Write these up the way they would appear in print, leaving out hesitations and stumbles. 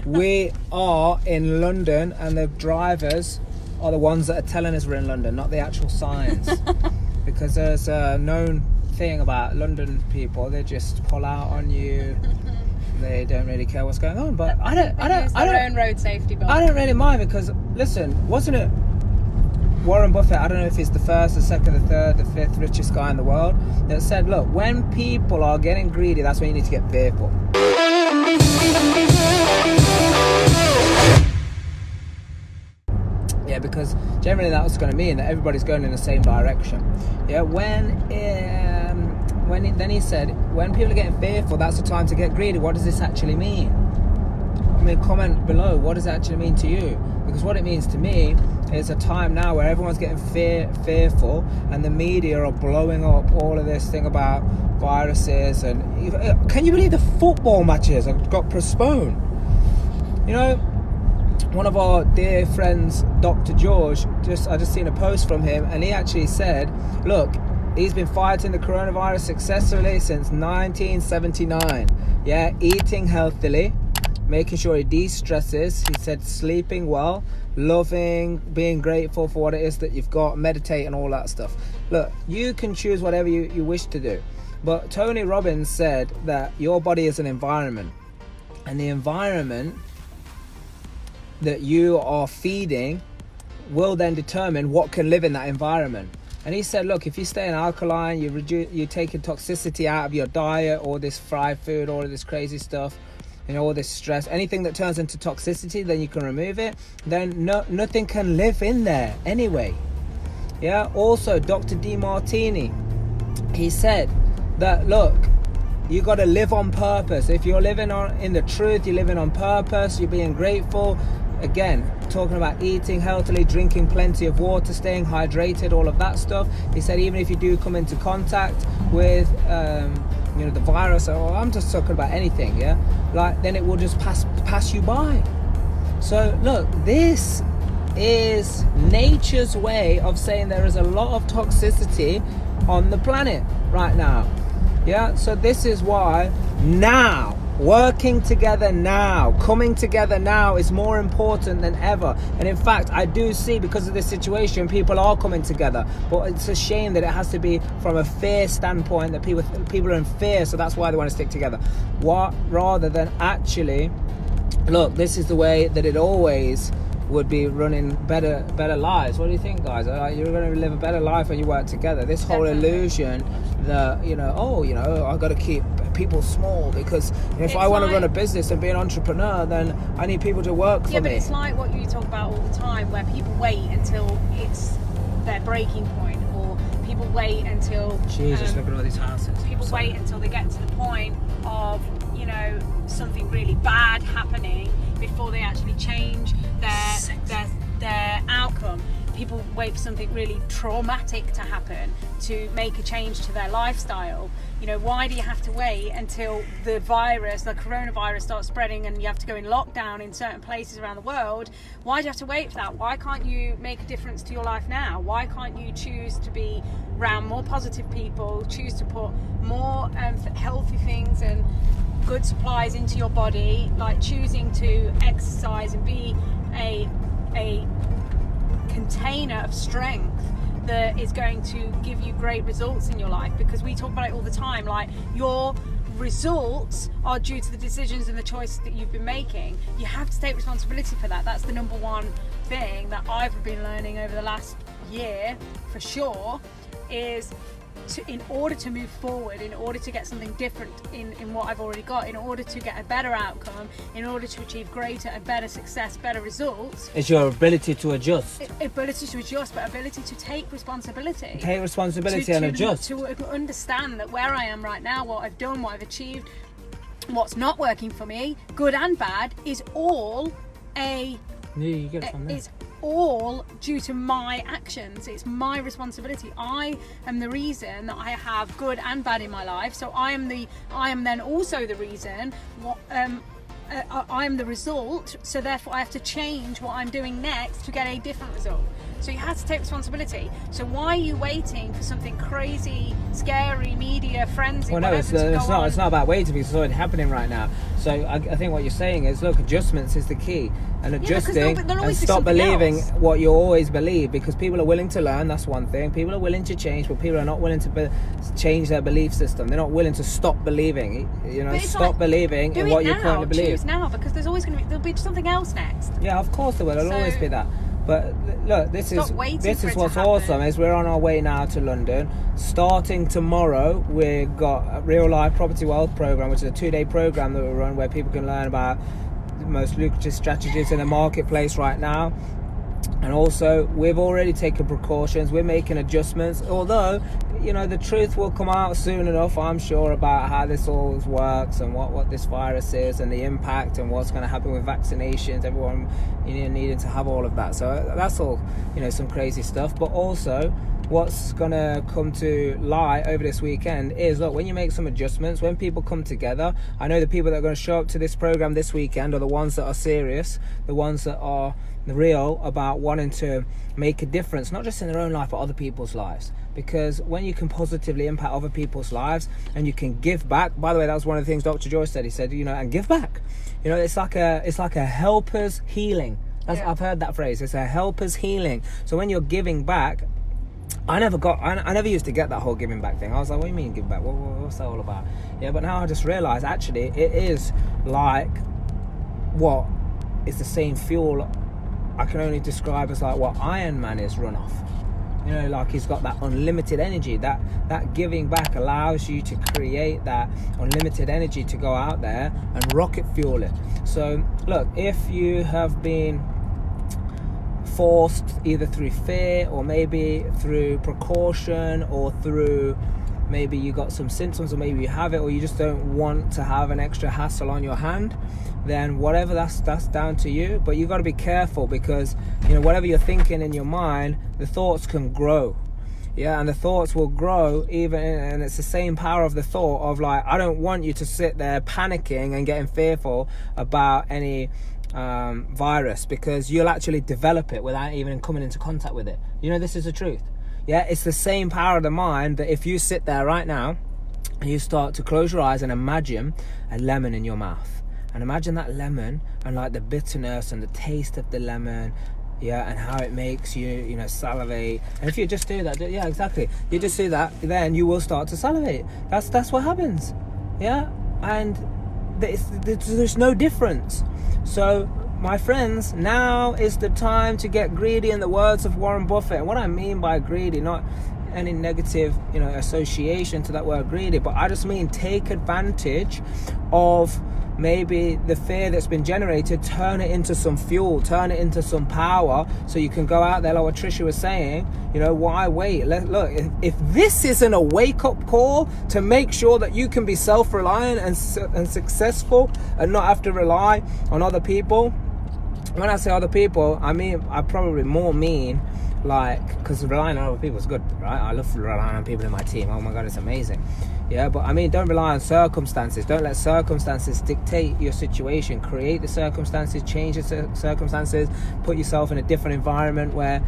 We are in London, and the drivers are the ones that are telling us we're in London, not the actual signs. Because there's a known thing about London people, they just pull out on you. They don't really care what's going on. But I don't own road safety belt. I don't really mind, because listen, wasn't it Warren Buffett, I don't know if he's the first, the second, the third, the fifth richest guy in the world, that said, look, when people are getting greedy, that's when you need to get fearful. Yeah, because generally that's going to mean that everybody's going in the same direction. Yeah, then he said, when people are getting fearful, that's the time to get greedy. What does this actually mean? I mean, comment below, what does it actually mean to you? Because what it means to me is a time now where everyone's getting fearful, and the media are blowing up all of this thing about viruses. And can you believe the football matches have got postponed? You know, one of our dear friends, Dr. George, I just seen a post from him, and he actually said, look, he's been fighting the coronavirus successfully since 1979. Yeah, eating healthily, making sure he de-stresses. He said sleeping well, loving, being grateful for what it is that you've got, meditate and all that stuff. Look, you can choose whatever you wish to do. But Tony Robbins said that your body is an environment, and the environment that you are feeding will then determine what can live in that environment. And he said, look, if you stay in alkaline, you're taking toxicity out of your diet, all this fried food, all of this crazy stuff, you know, all this stress, anything that turns into toxicity, then you can remove it. Then nothing can live in there anyway. Yeah. Also, Dr. Demartini, he said that, look, you got to live on purpose. If you're living in the truth, you're living on purpose, you're being grateful. Again, talking about eating healthily, drinking plenty of water, staying hydrated, all of that stuff. He said even if you do come into contact with the virus, or I'm just talking about anything, yeah, like, then it will just pass you by. So look, this is nature's way of saying there is a lot of toxicity on the planet right now. Yeah, so this is why now, working together now, coming together now is more important than ever. And in fact, I do see, because of this situation, people are coming together. But it's a shame that it has to be from a fear standpoint, that people are in fear, so that's why they want to stick together. Rather than actually, look, this is the way that it always would be running better lives. What do you think, guys? You're going to live a better life when you work together. This whole illusion that, I've got to keep people small, because if I want to run a business and be an entrepreneur, then I need people to work for me. Yeah, but it's like what you talk about all the time, where people wait until it's their breaking point, or people wait until... Jesus, look at all these houses. People wait until they get to the point of, something really bad happening before they actually change their outcome. People wait for something really traumatic to happen to make a change to their lifestyle. Why do you have to wait until the coronavirus starts spreading and you have to go in lockdown in certain places around the world? Why do you have to wait for that? Why can't you make a difference to your life now? Why can't you choose to be around more positive people, choose to put more healthy things and good supplies into your body, like choosing to exercise and be a container of strength that is going to give you great results in your life? Because we talk about it all the time, like, your results are due to the decisions and the choices that you've been making. You have to take responsibility for that. That's the number one thing that I've been learning over the last year, for sure, is in order to move forward, in order to get something different in what I've already got, in order to get a better outcome, in order to achieve greater and better success, better results. It's your ability to adjust. Ability to adjust, but ability to take responsibility. Take responsibility and adjust. To understand that where I am right now, what I've done, what I've achieved, what's not working for me, good and bad, is all it's all due to my actions. It's my responsibility. I am the reason that I have good and bad in my life. So I am then also the reason I am the result. So therefore I have to change what I'm doing next to get a different result. So you had to take responsibility. So why are you waiting for something crazy, scary, media frenzy? Well, no, it's not about waiting because it's already happening right now. So I think what you're saying is, look, adjustments is the key, and adjusting and stop believing what you always believe, because people are willing to learn. That's one thing. People are willing to change, but people are not willing to change their belief system. They're not willing to stop believing. Stop believing in what you currently believe. Choose now, because there's always there'll be something else next. Yeah, of course there will. There'll always be that. But look, this is what's awesome is we're on our way now to London. Starting tomorrow, we've got a Real Life Property Wealth program, which is a 2-day program that we run where people can learn about the most lucrative strategies in the marketplace right now. And also, we've already taken precautions. We're making adjustments. Although, the truth will come out soon enough, I'm sure, about how this all works and what this virus is and the impact and what's going to happen with vaccinations. Everyone, needing to have all of that. So that's all, some crazy stuff. But also, what's going to come to light over this weekend is, look, when you make some adjustments, when people come together, I know the people that are going to show up to this program this weekend are the ones that are serious, the ones that are real about wanting to make a difference, not just in their own life, but other people's lives. Because when you can positively impact other people's lives and you can give back, by the way, that was one of the things Dr. Joyce said. He said, and give back. It's like a helper's healing. I've heard that phrase. It's a helper's healing. So when you're giving back, I never used to get that whole giving back thing. I was like, what do you mean give back? What's that all about? Yeah, but now I just realised, actually, it is like it's the same fuel I can only describe as like what Iron Man is run off. Like he's got that unlimited energy. That giving back allows you to create that unlimited energy to go out there and rocket fuel it. So look, if you have been forced either through fear or maybe through precaution or through maybe you got some symptoms or maybe you have it or you just don't want to have an extra hassle on your hand, then whatever, that's down to you. But you got to be careful, because whatever you're thinking in your mind, the thoughts can grow. Yeah, and the thoughts will grow and it's the same power of the thought of like, I don't want you to sit there panicking and getting fearful about any virus, because you'll actually develop it without even coming into contact with it. This is the truth. Yeah, it's the same power of the mind that if you sit there right now and you start to close your eyes and imagine a lemon in your mouth, and imagine that lemon and like the bitterness and the taste of the lemon, and how it makes you, salivate. And if you just do that, yeah, exactly. You just do that, then you will start to salivate. That's what happens. Yeah, and there's no difference. So, my friends, now is the time to get greedy, in the words of Warren Buffett. And what I mean by greedy, not any negative, association to that word greedy, but I just mean take advantage of maybe the fear that's been generated, turn it into some fuel, turn it into some power, so you can go out there, like what Trisha was saying, why wait? Look, if this isn't a wake-up call to make sure that you can be self-reliant and successful and not have to rely on other people. When I say other people, I probably more mean because relying on other people is good, right? I love relying on people in my team. Oh my God, it's amazing. Yeah, but don't rely on circumstances. Don't let circumstances dictate your situation. Create the circumstances, change the circumstances, put yourself in a different environment where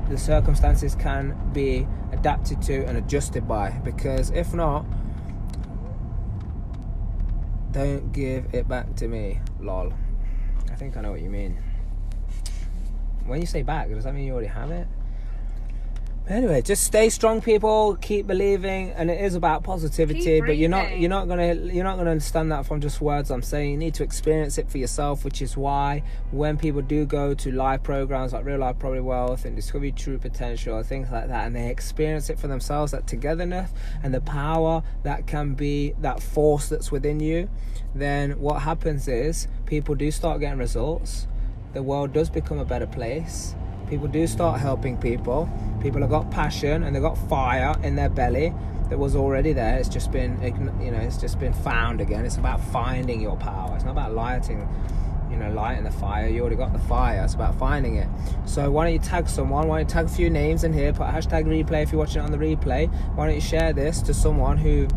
the circumstances can be adapted to and adjusted by. Because if not, don't give it back to me, lol. I think I know what you mean. When you say back, does that mean you already have it? Anyway, just stay strong, people. Keep believing, and it is about positivity. But you're not gonna understand that from just words I'm saying. You need to experience it for yourself, which is why when people do go to live programs like Real Life Property Wealth and Discover Your True Potential or things like that, and they experience it for themselves, that togetherness and the power that can be that force that's within you, then what happens is people do start getting results. The world does become a better place. People do start helping people. People have got passion and they've got fire in their belly that was already there. It's just been, it's just been found again. It's about finding your power. It's not about lighting the fire. You already got the fire. It's about finding it. So why don't you tag someone? Why don't you tag a few names in here? Put #replay if you're watching it on the replay. Why don't you share this to someone who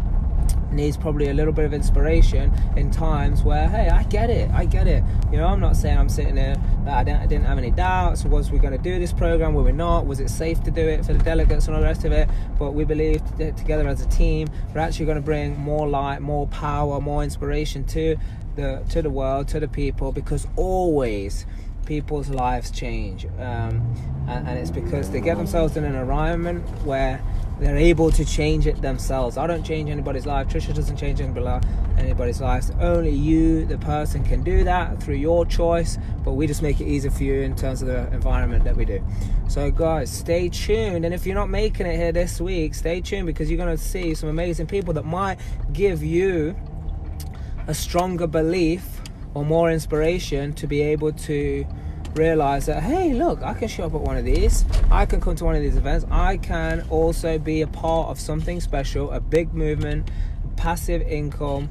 needs probably a little bit of inspiration in times where, hey, I get it. You know, I'm not saying I'm sitting there that I didn't have any doubts. Was we going to do this program? Were we not? Was it safe to do it for the delegates and all the rest of it? But we believe that together as a team, we're actually going to bring more light, more power, more inspiration to the world, to the people, because always people's lives change, and it's because they get themselves in an environment where they're able to change it themselves. I don't change anybody's life. Trisha doesn't change anybody's life. Only you, the person, can do that through your choice, but we just make it easier for you in terms of the environment that we do. So guys, stay tuned, and if you're not making it here this week, stay tuned, because you're going to see some amazing people that might give you a stronger belief or more inspiration to be able to realize that, hey, look, I can show up at one of these, I can come to one of these events, I can also be a part of something special, a big movement, passive income,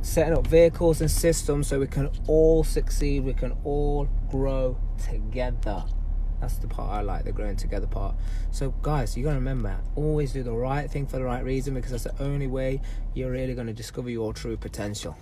setting up vehicles and systems so we can all succeed, we can all grow together. That's the part I like, the growing together part. So guys, you gotta remember, always do the right thing for the right reason, because that's the only way you're really gonna discover your true potential.